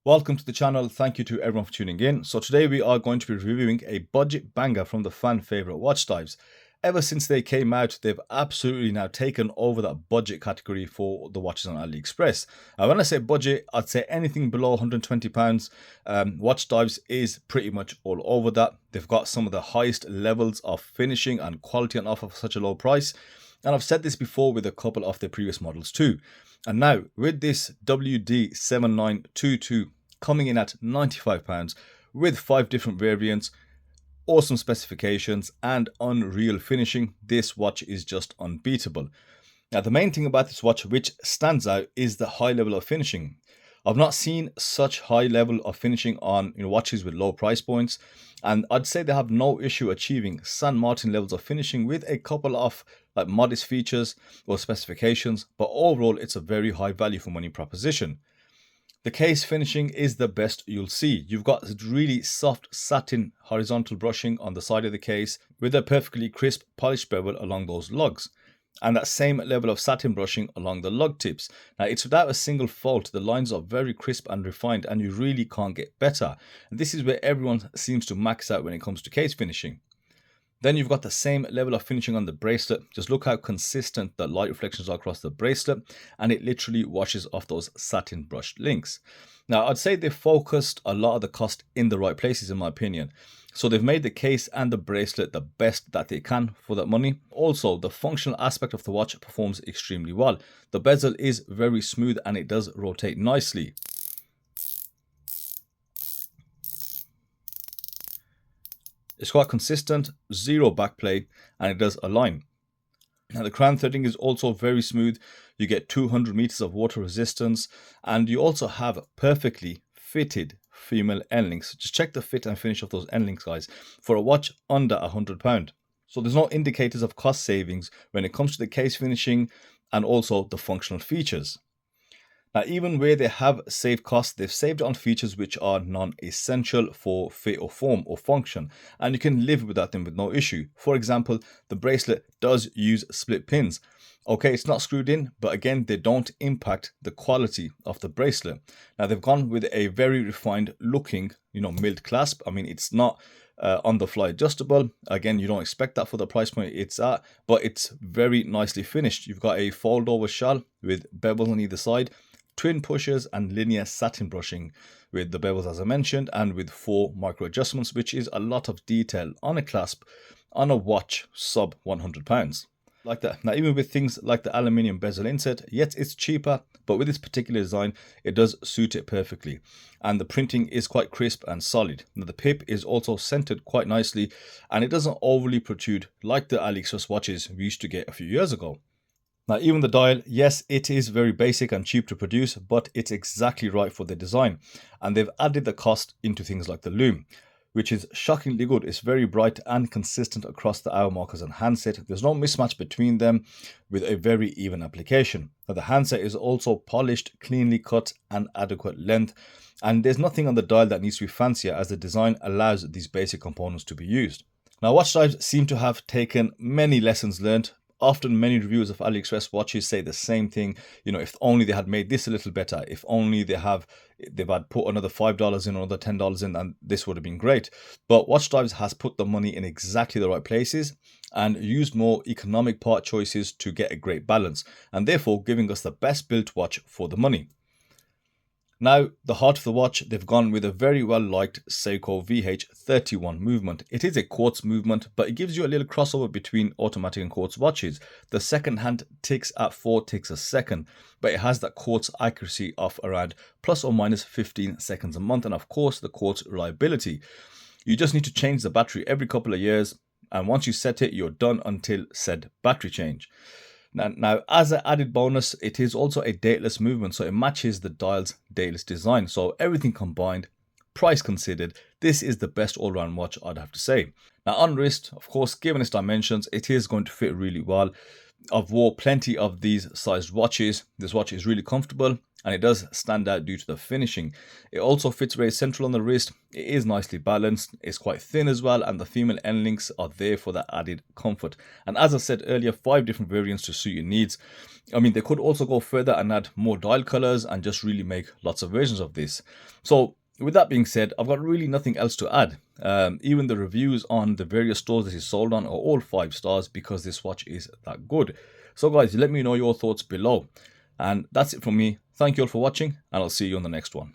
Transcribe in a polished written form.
Welcome to the channel. Thank you to everyone for tuning in. So today we are going to be reviewing a budget banger from the fan favorite Watchdives. Ever since they came out, they've absolutely now taken over that budget category for the watches on AliExpress. When I say budget, I'd say anything below £120. Watchdives is pretty much all over that. They've got some of the highest levels of finishing and quality on offer for such a low price. And I've said this before with a couple of their previous models too. And now with this WD7922 coming in at £95 with 5 different variants, awesome specifications and unreal finishing, this watch is just unbeatable. Now the main thing about this watch which stands out is the high level of finishing. I've not seen such high level of finishing on watches with low price points, and I'd say they have no issue achieving San Martin levels of finishing with a couple of modest features or specifications, but overall it's a very high value for money proposition. The case finishing is the best you'll see. You've got really soft satin horizontal brushing on the side of the case with a perfectly crisp polished bevel along those lugs, and that same level of satin brushing along the lug tips. Now it's without a single fault. The lines are very crisp and refined and you really can't get better. And this is where everyone seems to max out when it comes to case finishing. Then you've got the same level of finishing on the bracelet. Just look how consistent the light reflections are across the bracelet, and it literally washes off those satin brushed links. Now I'd say they've focused a lot of the cost in the right places in my opinion. So they've made the case and the bracelet the best that they can for that money. Also, the functional aspect of the watch performs extremely well. The bezel is very smooth and it does rotate nicely. It's quite consistent, zero backplay, and it does align. Now the crown threading is also very smooth. You get 200 meters of water resistance, and you also have perfectly fitted female end links. Just check the fit and finish of those end links, guys, for a watch under £100. So there's no indicators of cost savings when it comes to the case finishing and also the functional features. Now, even where they have saved costs, they've saved on features which are non-essential for fit or form or function, and you can live without them with no issue. For example, the bracelet does use split pins. Okay, it's not screwed in, but again, they don't impact the quality of the bracelet. Now, they've gone with a very refined looking, milled clasp. I mean, it's not on the fly adjustable. Again, you don't expect that for the price point it's at, but it's very nicely finished. You've got a fold over shell with bevels on either side, twin pushers and linear satin brushing with the bevels as I mentioned, and with 4 micro adjustments, which is a lot of detail on a clasp on a watch sub £100. Like that. Now even with things like the aluminium bezel inset, yes, it's cheaper, but with this particular design it does suit it perfectly, and the printing is quite crisp and solid. Now the pip is also centered quite nicely, and it doesn't overly protrude like the AliExpress watches we used to get a few years ago. Now even the dial, yes, it is very basic and cheap to produce, but it's exactly right for the design, and they've added the cost into things like the lume, which is shockingly good. It's very bright and consistent across the hour markers and handset. There's no mismatch between them, with a very even application. Now the handset is also polished, cleanly cut and adequate length, and there's nothing on the dial that needs to be fancier, as the design allows these basic components to be used. Now Watchdives seem to have taken many lessons learned. Often many reviewers of AliExpress watches say the same thing. If only they had made this a little better, if only they've had put another $5 in, another $10 in, and this would have been great. But Watchdives has put the money in exactly the right places and used more economic part choices to get a great balance, and therefore giving us the best built watch for the money. Now, the heart of the watch, they've gone with a very well liked Seiko VH31 movement. It is a quartz movement, but it gives you a little crossover between automatic and quartz watches. The second hand ticks at 4 ticks a second, but it has that quartz accuracy of around plus or minus 15 seconds a month, and of course the quartz reliability. You just need to change the battery every couple of years, and once you set it, you're done until said battery change. Now, as an added bonus, it is also a dateless movement, so it matches the dial's dateless design. So everything combined, price considered, this is the best all-round watch, I'd have to say. Now on wrist, of course, given its dimensions, it is going to fit really well. I've worn plenty of these sized watches. This watch is really comfortable and it does stand out due to the finishing. It also fits very central on the wrist. It is nicely balanced, it's quite thin as well, and the female end links are there for that added comfort. And as I said earlier, 5 different variants to suit your needs. I mean, they could also go further and add more dial colors and just really make lots of versions of this. So with that being said, I've got really nothing else to add. Even the reviews on the various stores that it's sold on are all 5 stars because this watch is that good. So guys, let me know your thoughts below. And that's it from me. Thank you all for watching, and I'll see you on the next one.